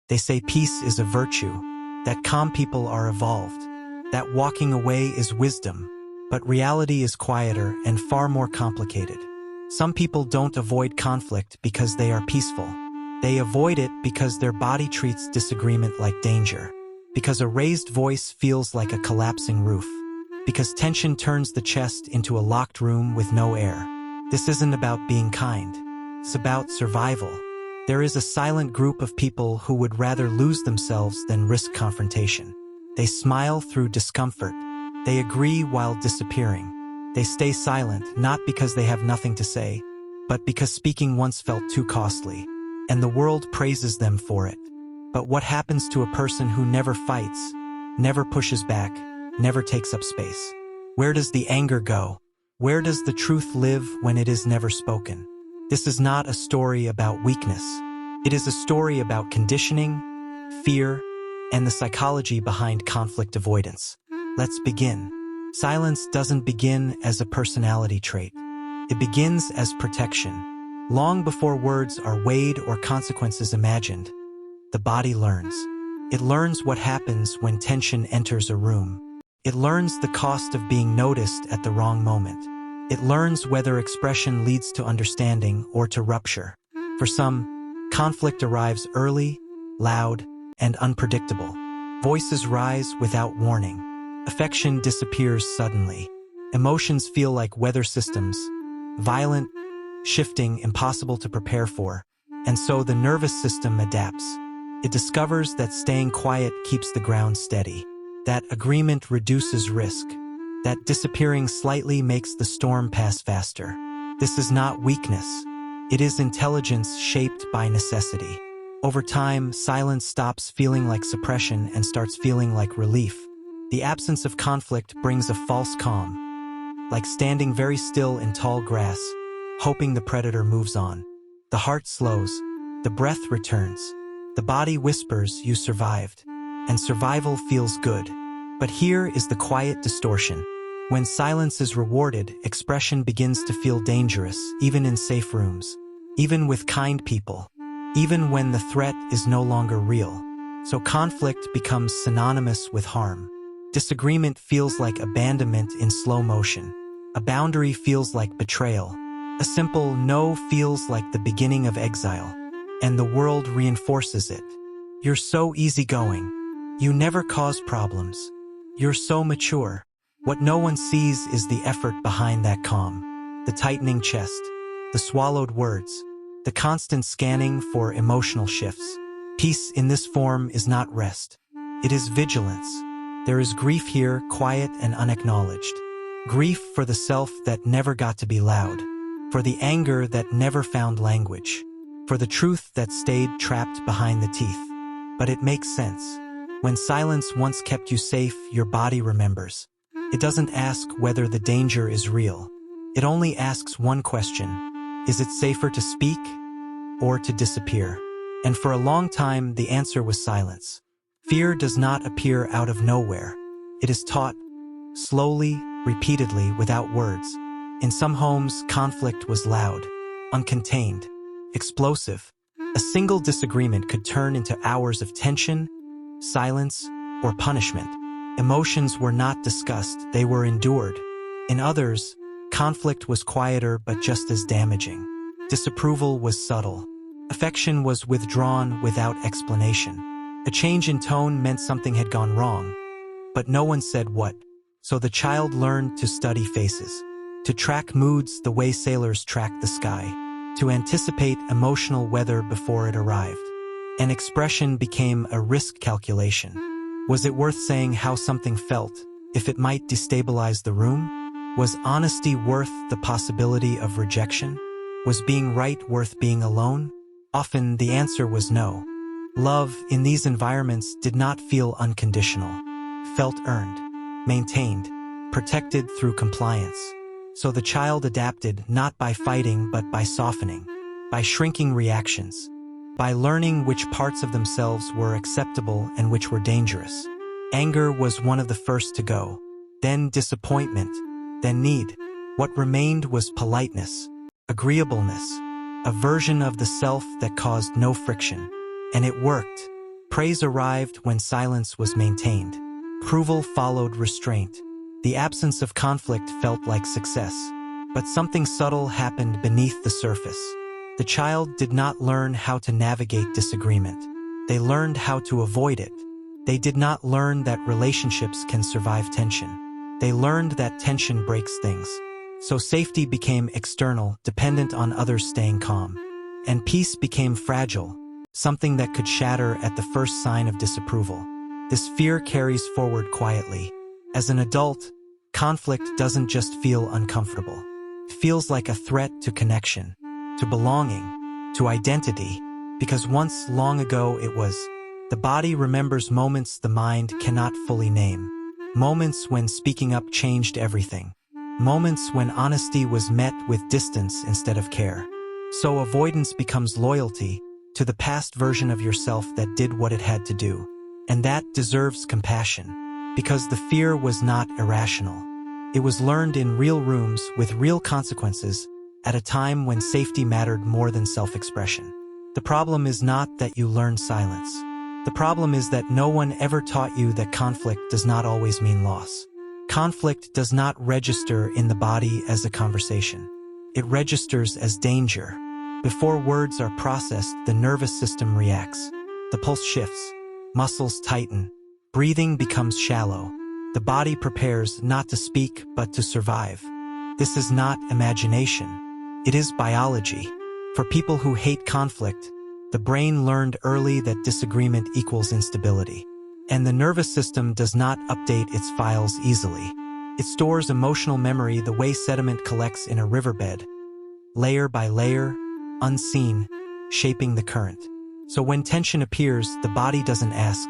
They say peace is a virtue, that calm people are evolved, that walking away is wisdom, but reality is quieter and far more complicated. Some people don't avoid conflict because they are peaceful. They avoid it because their body treats disagreement like danger, because a raised voice feels like a collapsing roof, because tension turns the chest into a locked room with no air. This isn't about being kind. It's about survival. There is a silent group of people who would rather lose themselves than risk confrontation. They smile through discomfort. They agree while disappearing. They stay silent, not because they have nothing to say, but because speaking once felt too costly, and the world praises them for it. But what happens to a person who never fights, never pushes back, never takes up space? Where does the anger go? Where does the truth live when it is never spoken? This is not a story about weakness. It is a story about conditioning, fear, and the psychology behind conflict avoidance. Let's begin. Silence doesn't begin as a personality trait. It begins as protection. Long before words are weighed or consequences imagined, the body learns. It learns what happens when tension enters a room. It learns the cost of being noticed at the wrong moment. It learns whether expression leads to understanding or to rupture. For some, conflict arrives early, loud, and unpredictable. Voices rise without warning. Affection disappears suddenly. Emotions feel like weather systems, violent, shifting, impossible to prepare for. And so the nervous system adapts. It discovers that staying quiet keeps the ground steady, that agreement reduces risk, that disappearing slightly makes the storm pass faster. This is not weakness. It is intelligence shaped by necessity. Over time, silence stops feeling like suppression and starts feeling like relief. The absence of conflict brings a false calm, like standing very still in tall grass, hoping the predator moves on. The heart slows, the breath returns, the body whispers you survived, and survival feels good. But here is the quiet distortion. When silence is rewarded, expression begins to feel dangerous, even in safe rooms, even with kind people, even when the threat is no longer real. So conflict becomes synonymous with harm. Disagreement feels like abandonment in slow motion. A boundary feels like betrayal. A simple no feels like the beginning of exile. And the world reinforces it. You're so easygoing. You never cause problems. You're so mature. What no one sees is the effort behind that calm. The tightening chest. The swallowed words. The constant scanning for emotional shifts. Peace in this form is not rest. It is vigilance. There is grief here, quiet and unacknowledged. Grief for the self that never got to be loud. For the anger that never found language. For the truth that stayed trapped behind the teeth. But it makes sense. When silence once kept you safe, your body remembers. It doesn't ask whether the danger is real. It only asks one question. Is it safer to speak or to disappear? And for a long time, the answer was silence. Fear does not appear out of nowhere. It is taught, slowly, repeatedly, without words. In some homes, conflict was loud, uncontained, explosive. A single disagreement could turn into hours of tension, silence, or punishment. Emotions were not discussed, they were endured. In others, conflict was quieter but just as damaging. Disapproval was subtle. Affection was withdrawn without explanation. A change in tone meant something had gone wrong, but no one said what. So the child learned to study faces, to track moods the way sailors track the sky, to anticipate emotional weather before it arrived. An expression became a risk calculation. Was it worth saying how something felt, if it might destabilize the room? Was honesty worth the possibility of rejection? Was being right worth being alone? Often the answer was no. Love in these environments did not feel unconditional, felt earned, maintained, protected through compliance. So the child adapted not by fighting but by softening, by shrinking reactions, by learning which parts of themselves were acceptable and which were dangerous. Anger was one of the first to go, then disappointment, then need. What remained was politeness, agreeableness, a version of the self that caused no friction. And it worked. Praise arrived when silence was maintained. Approval followed restraint. The absence of conflict felt like success. But something subtle happened beneath the surface. The child did not learn how to navigate disagreement. They learned how to avoid it. They did not learn that relationships can survive tension. They learned that tension breaks things. So safety became external, dependent on others staying calm. And peace became fragile, something that could shatter at the first sign of disapproval. This fear carries forward quietly. As an adult, conflict doesn't just feel uncomfortable. It feels like a threat to connection, to belonging, to identity, because once long ago it was. The body remembers moments the mind cannot fully name. Moments when speaking up changed everything. Moments when honesty was met with distance instead of care. So avoidance becomes loyalty to the past version of yourself that did what it had to do. And that deserves compassion, because the fear was not irrational. It was learned in real rooms with real consequences at a time when safety mattered more than self-expression. The problem is not that you learned silence. The problem is that no one ever taught you that conflict does not always mean loss. Conflict does not register in the body as a conversation. It registers as danger. Before words are processed, the nervous system reacts. The pulse shifts. Muscles tighten. Breathing becomes shallow. The body prepares not to speak, but to survive. This is not imagination. It is biology. For people who hate conflict, the brain learned early that disagreement equals instability. And the nervous system does not update its files easily. It stores emotional memory the way sediment collects in a riverbed, layer by layer, unseen, shaping the current. So when tension appears, the body doesn't ask,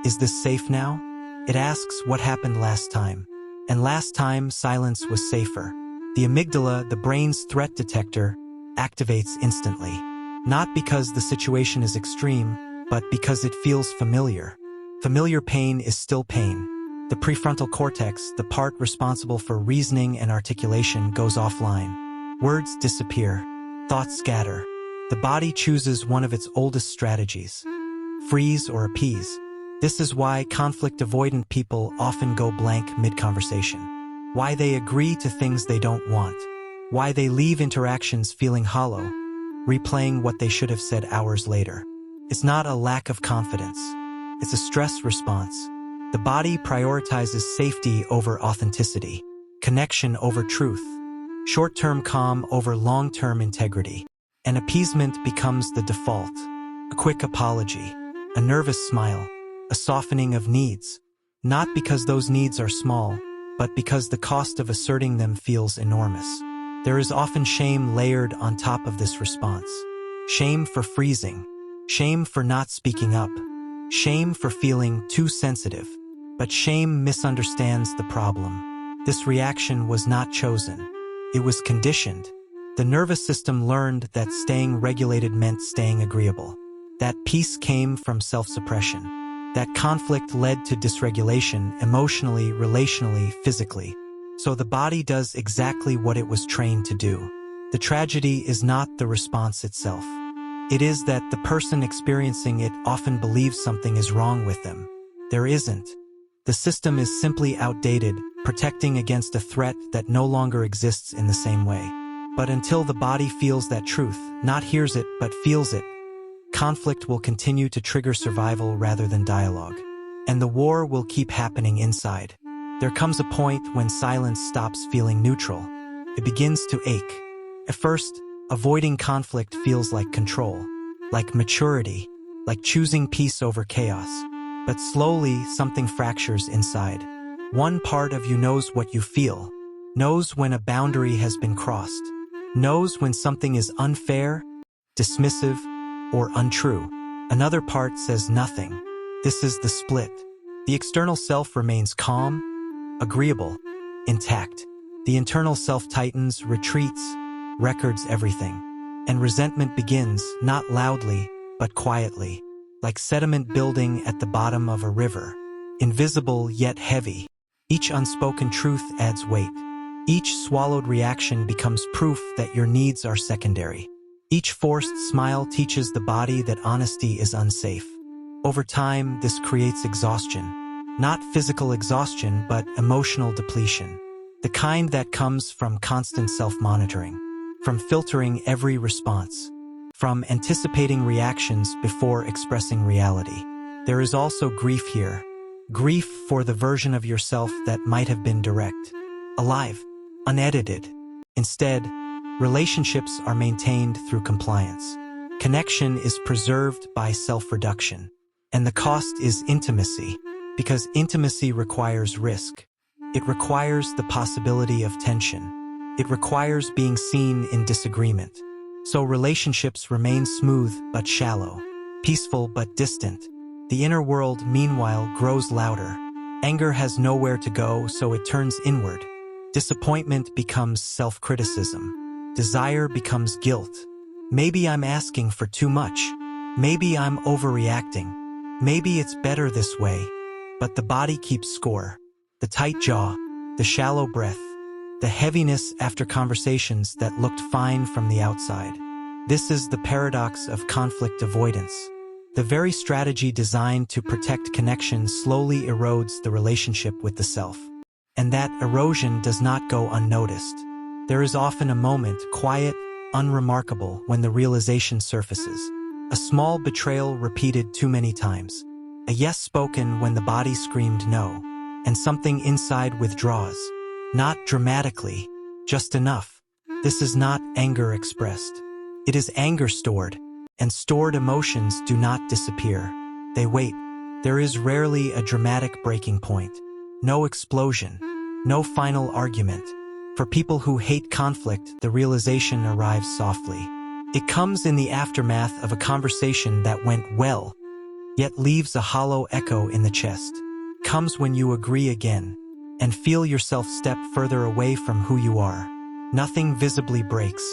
"Is this safe now?" It asks, "What happened last time?" And last time, silence was safer. The amygdala, the brain's threat detector, activates instantly. Not because the situation is extreme, but because it feels familiar. Familiar pain is still pain. The prefrontal cortex, the part responsible for reasoning and articulation, goes offline. Words disappear. Thoughts scatter. The body chooses one of its oldest strategies: freeze or appease. This is why conflict-avoidant people often go blank mid-conversation. Why they agree to things they don't want. Why they leave interactions feeling hollow, replaying what they should have said hours later. It's not a lack of confidence. It's a stress response. The body prioritizes safety over authenticity, connection over truth, short-term calm over long-term integrity. And appeasement becomes the default. A quick apology, a nervous smile, a softening of needs. Not because those needs are small, but because the cost of asserting them feels enormous. There is often shame layered on top of this response. Shame for freezing. Shame for not speaking up. Shame for feeling too sensitive. But shame misunderstands the problem. This reaction was not chosen. It was conditioned. The nervous system learned that staying regulated meant staying agreeable. That peace came from self-suppression. That conflict led to dysregulation emotionally, relationally, physically. So the body does exactly what it was trained to do. The tragedy is not the response itself. It is that the person experiencing it often believes something is wrong with them. There isn't. The system is simply outdated, protecting against a threat that no longer exists in the same way. But until the body feels that truth, not hears it, but feels it, conflict will continue to trigger survival rather than dialogue. And the war will keep happening inside. There comes a point when silence stops feeling neutral. It begins to ache. At first, avoiding conflict feels like control, like maturity, like choosing peace over chaos. But slowly, something fractures inside. One part of you knows what you feel, knows when a boundary has been crossed, knows when something is unfair, dismissive, or untrue. Another part says nothing. This is the split. The external self remains calm, agreeable, intact. The internal self tightens, retreats, records everything. And resentment begins, not loudly, but quietly, like sediment building at the bottom of a river, invisible yet heavy. Each unspoken truth adds weight. Each swallowed reaction becomes proof that your needs are secondary. Each forced smile teaches the body that honesty is unsafe. Over time, this creates exhaustion. Not physical exhaustion, but emotional depletion. The kind that comes from constant self-monitoring, from filtering every response, from anticipating reactions before expressing reality. There is also grief here. Grief for the version of yourself that might have been direct, alive, unedited. Instead, relationships are maintained through compliance. Connection is preserved by self-reduction. And the cost is intimacy, because intimacy requires risk. It requires the possibility of tension. It requires being seen in disagreement. So relationships remain smooth but shallow, peaceful but distant. The inner world, meanwhile, grows louder. Anger has nowhere to go, so it turns inward. Disappointment becomes self-criticism. Desire becomes guilt. Maybe I'm asking for too much. Maybe I'm overreacting. Maybe it's better this way. But the body keeps score. The tight jaw, the shallow breath, the heaviness after conversations that looked fine from the outside. This is the paradox of conflict avoidance. The very strategy designed to protect connection slowly erodes the relationship with the self. And that erosion does not go unnoticed. There is often a moment, quiet, unremarkable, when the realization surfaces. A small betrayal repeated too many times. A yes spoken when the body screamed no. And something inside withdraws. Not dramatically, just enough. This is not anger expressed. It is anger stored. And stored emotions do not disappear. They wait. There is rarely a dramatic breaking point. No explosion. No final argument. For people who hate conflict, the realization arrives softly. It comes in the aftermath of a conversation that went well, yet leaves a hollow echo in the chest. Comes when you agree again, and feel yourself step further away from who you are. Nothing visibly breaks,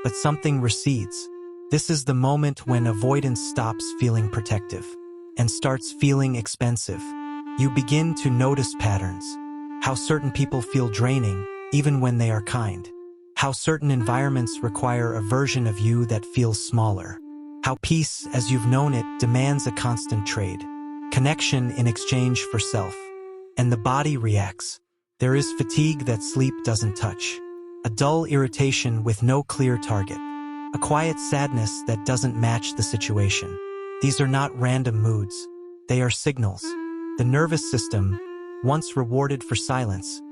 but something recedes. This is the moment when avoidance stops feeling protective and starts feeling expensive. You begin to notice patterns. How certain people feel draining, even when they are kind. How certain environments require a version of you that feels smaller. How peace, as you've known it, demands a constant trade. Connection in exchange for self. And the body reacts. There is fatigue that sleep doesn't touch. A dull irritation with no clear target. A quiet sadness that doesn't match the situation. These are not random moods. They are signals. The nervous system, once rewarded for silence,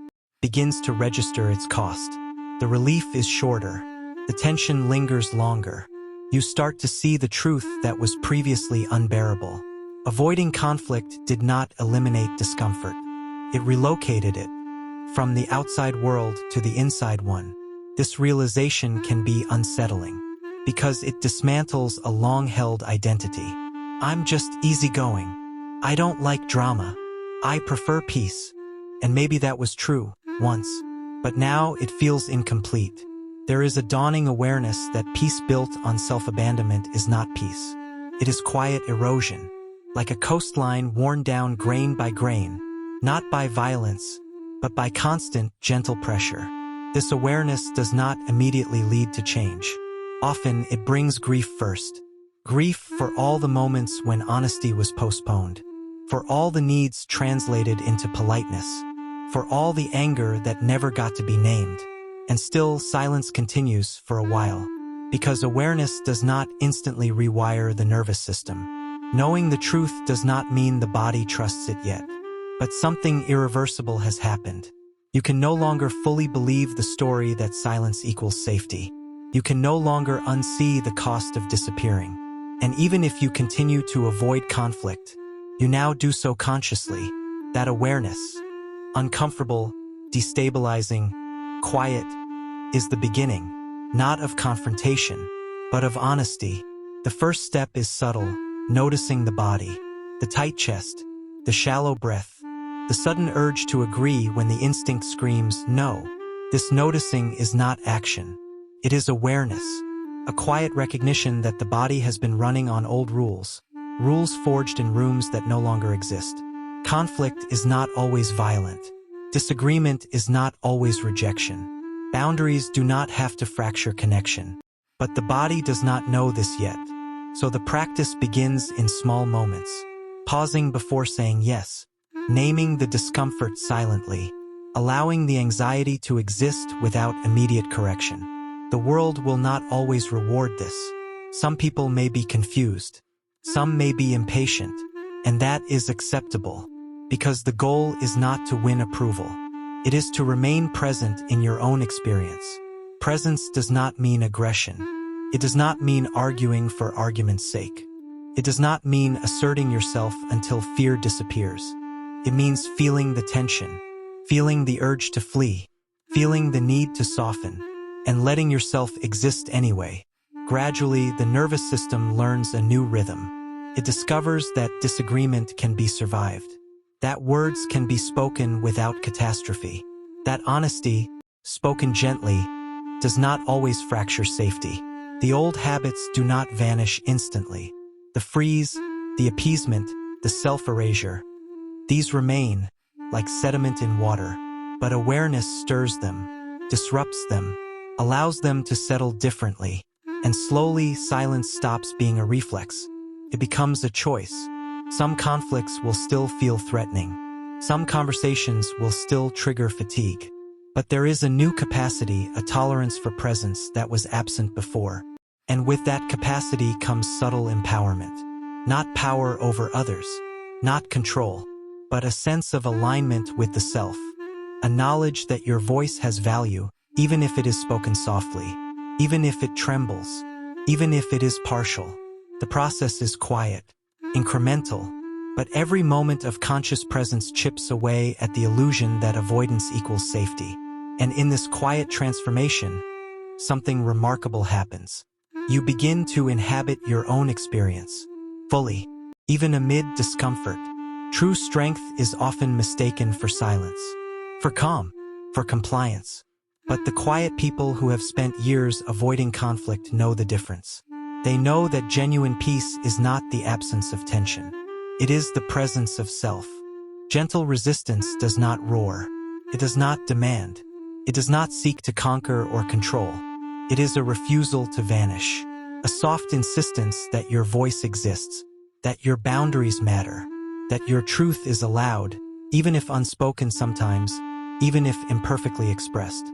begins to register its cost. The relief is shorter. The tension lingers longer. You start to see the truth that was previously unbearable. Avoiding conflict did not eliminate discomfort. It relocated it from the outside world to the inside one. This realization can be unsettling because it dismantles a long-held identity. I'm just easygoing. I don't like drama. I prefer peace. And maybe that was true once, but now it feels incomplete. There is a dawning awareness that peace built on self-abandonment is not peace. It is quiet erosion, like a coastline worn down grain by grain, not by violence, but by constant, gentle pressure. This awareness does not immediately lead to change. Often it brings grief first. Grief for all the moments when honesty was postponed, for all the needs translated into politeness, for all the anger that never got to be named. And still, silence continues for a while, because awareness does not instantly rewire the nervous system. Knowing the truth does not mean the body trusts it yet. But something irreversible has happened. You can no longer fully believe the story that silence equals safety. You can no longer unsee the cost of disappearing. And even if you continue to avoid conflict, you now do so consciously. That awareness, uncomfortable, destabilizing, quiet, is the beginning, not of confrontation, but of honesty. The first step is subtle, noticing the body, the tight chest, the shallow breath, the sudden urge to agree when the instinct screams no. This noticing is not action. It is awareness, a quiet recognition that the body has been running on old rules, rules forged in rooms that no longer exist. Conflict is not always violent. Disagreement is not always rejection. Boundaries do not have to fracture connection. But the body does not know this yet. So the practice begins in small moments. pausing before saying yes, naming the discomfort silently, allowing the anxiety to exist without immediate correction. The world will not always reward this. Some people may be confused. Some may be impatient. And that is acceptable, because the goal is not to win approval. It is to remain present in your own experience. Presence does not mean aggression. It does not mean arguing for argument's sake. It does not mean asserting yourself until fear disappears. It means feeling the tension, feeling the urge to flee, feeling the need to soften, and letting yourself exist anyway. Gradually, the nervous system learns a new rhythm. It discovers that disagreement can be survived, that words can be spoken without catastrophe, that honesty, spoken gently, does not always fracture safety. The old habits do not vanish instantly. The freeze, the appeasement, the self-erasure, these remain, like sediment in water, but awareness stirs them, disrupts them, allows them to settle differently, and slowly silence stops being a reflex. It becomes a choice. Some conflicts will still feel threatening. Some conversations will still trigger fatigue. But there is a new capacity, a tolerance for presence that was absent before. And with that capacity comes subtle empowerment. Not power over others, not control, but a sense of alignment with the self. A knowledge that your voice has value, even if it is spoken softly, even if it trembles, even if it is partial. The process is quiet, incremental, but every moment of conscious presence chips away at the illusion that avoidance equals safety. And in this quiet transformation, something remarkable happens. You begin to inhabit your own experience, fully, even amid discomfort. True strength is often mistaken for silence, for calm, for compliance. But the quiet people who have spent years avoiding conflict know the difference. They know that genuine peace is not the absence of tension. It is the presence of self. Gentle resistance does not roar. It does not demand. It does not seek to conquer or control. It is a refusal to vanish, a soft insistence that your voice exists, that your boundaries matter, that your truth is allowed, even if unspoken sometimes, even if imperfectly expressed.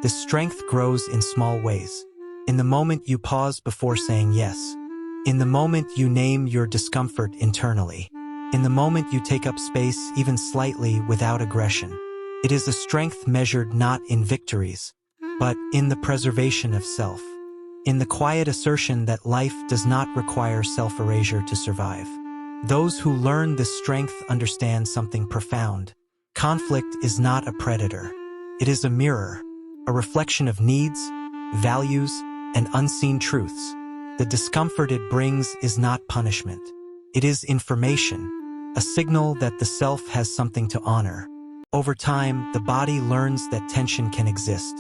This strength grows in small ways. In the moment you pause before saying yes. In the moment you name your discomfort internally. In the moment you take up space even slightly without aggression. It is a strength measured not in victories, but in the preservation of self. In the quiet assertion that life does not require self-erasure to survive. Those who learn this strength understand something profound. Conflict is not a predator. It is a mirror, a reflection of needs, values, and unseen truths. The discomfort it brings is not punishment. It is information, a signal that the self has something to honor. Over time, the body learns that tension can exist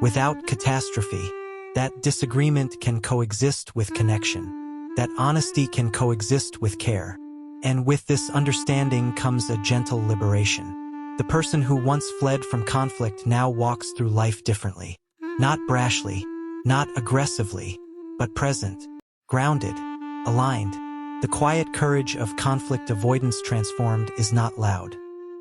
without catastrophe, that disagreement can coexist with connection, that honesty can coexist with care. And with this understanding comes a gentle liberation. The person who once fled from conflict now walks through life differently. Not brashly, not aggressively, but present, grounded, aligned. The quiet courage of conflict avoidance transformed is not loud.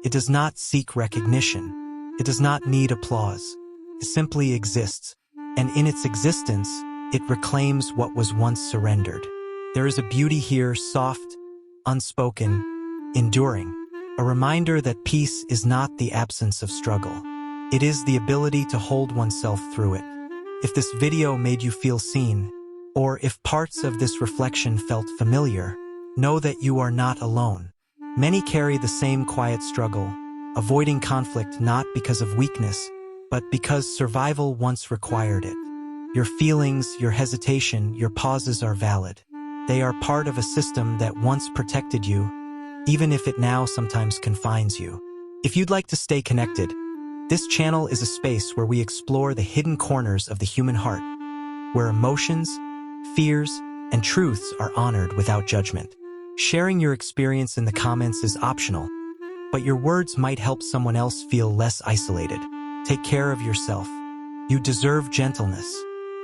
It does not seek recognition. It does not need applause. It simply exists. And in its existence, it reclaims what was once surrendered. There is a beauty here, soft, unspoken, enduring. A reminder that peace is not the absence of struggle. It is the ability to hold oneself through it. If this video made you feel seen, or if parts of this reflection felt familiar, know that you are not alone. Many carry the same quiet struggle, avoiding conflict not because of weakness, but because survival once required it. Your feelings, your hesitation, your pauses are valid. They are part of a system that once protected you, even if it now sometimes confines you. If you'd like to stay connected, this channel is a space where we explore the hidden corners of the human heart, where emotions, fears, and truths are honored without judgment. Sharing your experience in the comments is optional, but your words might help someone else feel less isolated. Take care of yourself. You deserve gentleness.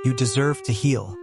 You deserve to heal.